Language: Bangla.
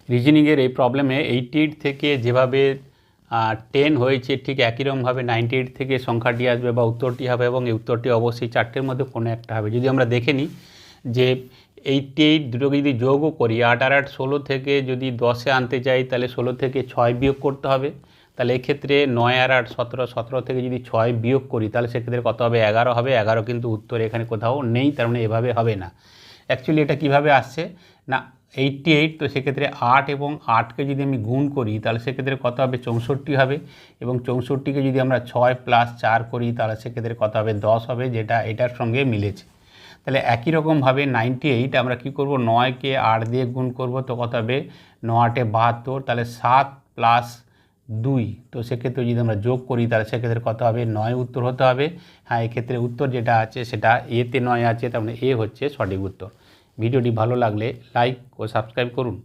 রিজনিংয়ের এই প্রবলেমে 88 থেকে যেভাবে 10 হয়েছে ঠিক একই রকমভাবে 98 থেকে সংখ্যাটি আসবে বা উত্তরটি হবে, এবং এই উত্তরটি অবশ্যই চারটের মধ্যে কোনো একটা হবে। যদি আমরা দেখে নিই যে 88 দুটোকে যদি যোগও করি, 8 আর 8 16 থেকে যদি 10-এ আনতে চাই তাহলে 16 থেকে 6 বিয়োগ করতে হবে। তাহলে এক্ষেত্রে 9 আর 8 17, 17 থেকে যদি 6 বিয়োগ করি তাহলে সেক্ষেত্রে কত হবে? 11 হবে। 11 কিন্তু উত্তর এখানে কোথাও নেই, তার মানে এভাবে হবে না। অ্যাকচুয়ালি এটা কিভাবে আসছে না, 88, তো সেক্ষেত্রে 8 এবং 8কে যদি আমি গুণ করি তাহলে সেক্ষেত্রে কত হবে? 64 হবে। এবং 64কে যদি আমরা 6 + 4 করি তাহলে সেক্ষেত্রে কত হবে? 10 হবে, যেটা এটার সঙ্গে মিলেছে। তাহলে একই রকমভাবে 98 আমরা কি করব? 9কে 8 দিয়ে গুণ করব, তো কত হবে? 9 8 72, তাহলে 7 + 2, তো সেক্ষেত্রে যদি আমরা যোগ করি তাহলে সেক্ষেত্রে কত হবে? 9 উত্তর হতে হবে। হ্যাঁ, এক্ষেত্রে উত্তর যেটা আছে সেটা এতে 9 আছে, তার মানে এ হচ্ছে সঠিক উত্তর। ভিডিওটি ভালো লাগলে লাইক ও সাবস্ক্রাইব করুন।